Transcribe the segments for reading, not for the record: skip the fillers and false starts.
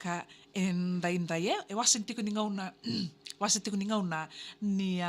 ka endai e wasinti ko ningaw na wasinti ko ningaw na ni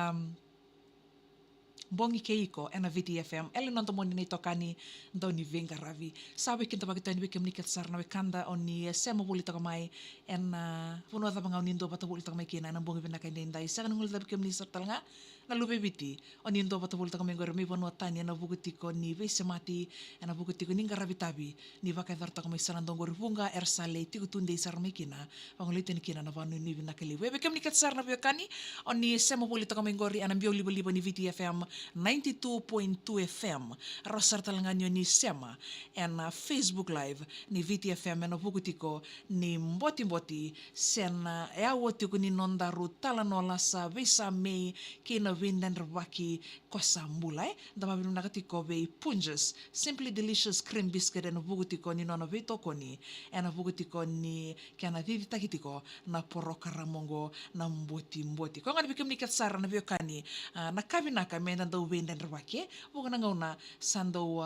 Bongi keiko ena VTFM ele non tomo ni tokani ndoni venga ravi sabe kinta bagita ni bekem nikat sarna we kanda oni sema buli taka mai ena puno da banga oni ndo bata buli taka mai kina na bongi vena kainde ndai sa ngul da bekem ni sartalanga na lube biti oni ndo bata buli taka mai ngor mi bono tani na buguti ko ni ve semati ena buguti ko ninga ravi tabi ni vakai dar taka mai sanan dongor bunga ersale tiku tunde sarmi kina pangulite ni kina na vanu ni vena kali we bekem nikat sarna we kani oni sema buli taka mai ngori ana bio libo ni VTFM 92.2 FM rasar talangan nyo ni Sema and Facebook Live ni VTFM and bukutiko ni mboti sen awotiko ni nondaru talanola sa visa mei kina windan rabaki kosa mulai dama binum nakatiko be punjes simply delicious cream biscuit and bukutiko ni nona veto koni and bukutiko ni kana didi takitiko na poro karamongo na mboti ko ngani bikim ni katsara na biokani na kabinaka me nandau windan rabaki bukan ngauna sandau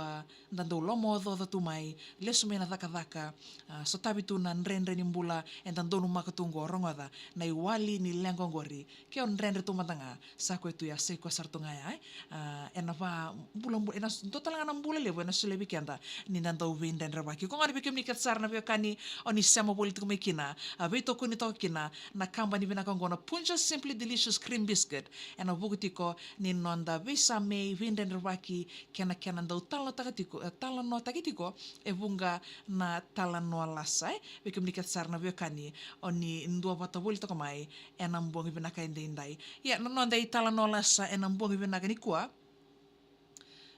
nandau lomo do tumai lesu mena daka so tabi tu nan renre ni mbula and donu makatungo rongoda na iwali ni lengongori ke on renre tumatanga sa ko tu ya se ko sartunga ya ena va mbula ena total ngana mbula levo ena sule bikenda ni nandau windan rabaki ko ngari bikim ni katsar na kani oni sema politiko mekina veto ko ni tokina na kamba ni binakangona punja simply delicious cream biscuit ena bugutiko ni nonda visa mei windan rabaki kena ndau talano takitiko e bunga na talano lasai bikim ni katsar na kani oni ndua bata boli to mai enam bongi binaka indai ya nonda talano lasa enam bongi binaka ni kwa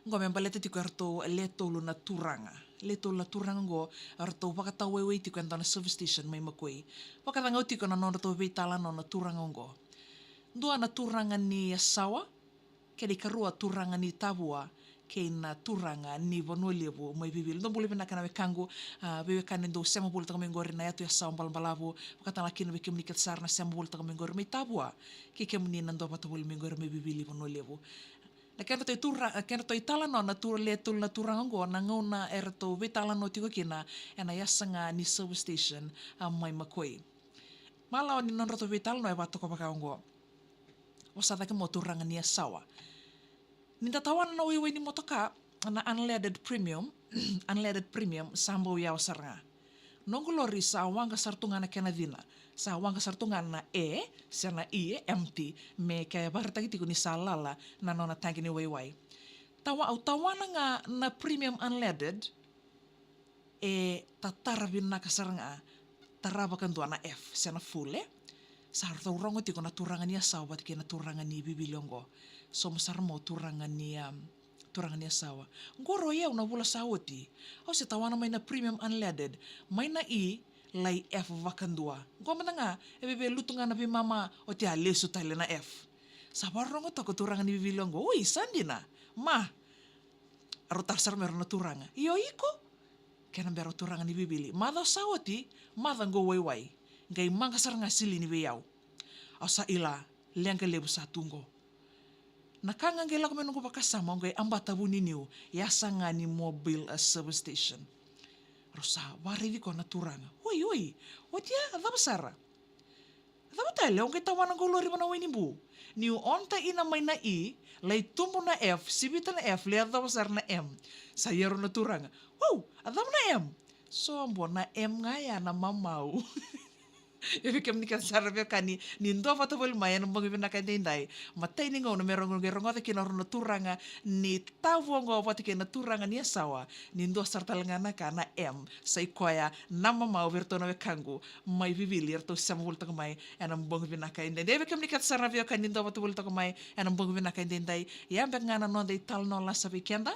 ngome balete tiko arto leto lu na turanga leto la turanga go arto pakata wewe tiko entana service station mai makoi pakata ngau tiko na nonda to vitala no na turanga go ndua na turanga ni sawa kedi karua turanga ni tabua ke na turanga ni vonolevo mai bibil ndo bule benaka na kangu bebe kanendo sema bule taka mengori na yatu ya sambal balavo pakata lakin be kemni ket sarna sema bule taka mengori mai tabua ke kemni nando pata bule mengori mai bibili vonolevo na kena toi turanga kena toi talano na letul na turanga go na ngona erto vitalano tiko kina ena yasanga ni service station mai makoi malao ni non roto vital no e bato ko pakaongo wasata ke mo turanga ni sawa ninda tawan na wiwi ni motoka na unleaded premium sambo yaw saranga nongolori sa wanga sartunga na kenadina sa wanga sartunga na sana empty me kaya barta kiti ni salala na nona tangi ni waiwai tawana nga na premium unleaded tatarabin na kasaranga tarabakan doa na F sana full sarto urongo tiko na turangan niya sawa bat kina turangan ni bibilongo so masar mo turangan niya sawa ngoro yaw na bula sawoti o se tawana may na premium unleaded may na lay F vakandua ngoma nga ebebe lutunga na bi mama o ti alesu tale na F sabar rongo to ko turangan ni bibilongo oi sandi na ma arotar sar meron na turanga iyo iko kena bero turangan ni bibili mada sawoti mada ngo wai ngai manga sar nga sili ni beyau asa ila lenga lebu satungo nakanga ngela kome nungu pakasama ngai ambata buniniu yasa nga ni mobile service station rosa warivi ko na turanga oi otia adaba sara adaba tale ngai tawana ngolori bana weni bu niu onta ina mai na lay tumbo na F sibita na F le adaba sar na M sayero na turanga adaba na M so ambo na M nga ya na mamau Ibi kem ni kan sarabia kani nindo fa to bol mayan mo gibi na kandinday matay ni ngo no merong ngerong ata kinaron na turanga ni tawo ngo pati kina turanga ni sawa nindo sartalanga na kana M say koya nama mau verto na kangu mai vivilir to samul to mai anam bong gibi na kandinday ibi kem ni kan sarabia kani nindo fa to bol to mai anam bong gibi na kandinday yam ngana no day tal no la sa weekenda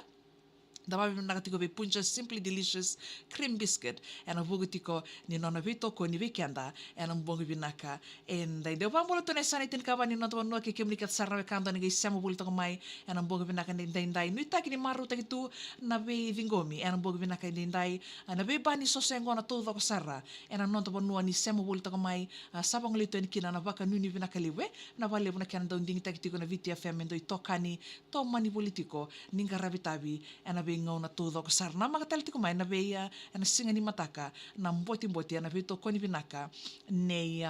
dama bi nakatiko be puncha simply delicious cream biscuit and a bugutiko ni nona vito ko ni weekenda and ang bongi binaka and dai deu pambulo to na sanitin ka ba ni nona no ke kemni kat sarwe kanda ni sama bulo to mai and ang bongi binaka ni dai no itaki ni maru ta gitu na be vingomi and ang bongi binaka ni dai na be bani so sengo na todo ko sara and ang nona to no ni sama bulo to mai sabang lito ni kina na baka nuni binaka liwe na vale na kan ding takitiko na VTFM ndo itokani to mani politiko ninga rabitabi and be ngau na tudo ko sar na magatal ti ko mai na be na singa ni mataka na mboti na be to koni binaka nei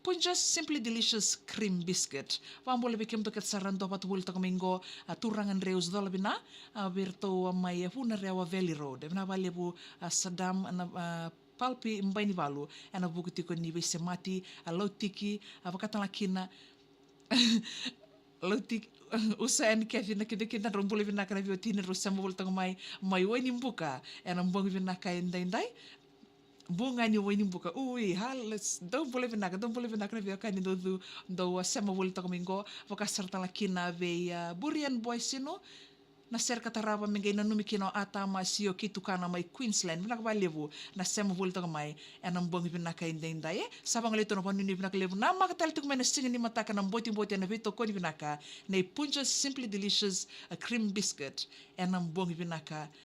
pun just simply delicious cream biscuit. Vaan boleh bikin to ket saran to pat bul to mingo turangan reus do labina virto mai huna rewa Valley Road. Na vale bu Sadam na palpi mbaini valu ana buku ko ni be semati lautiki avakata lakina lautik usain kevin na kida rombole vina kana viotine rusamba bul to mai wani mbuka ana mbong vina kai ndai bunga ni wani buka ui halas don't believe in naka na via kani do sama wul to mingo voka serta lakina ve Burian boys sino na ser kataraba mengay na numikino ata masio kitukana mai Queensland na kabalevu na sama wul to mai enam bong vina kai ndai sabang lito no panu ni vina kalevu na makatal tuk mena singin ni mataka na boti na vito koni vinaka na punja simply delicious cream biscuit enam bong vinaka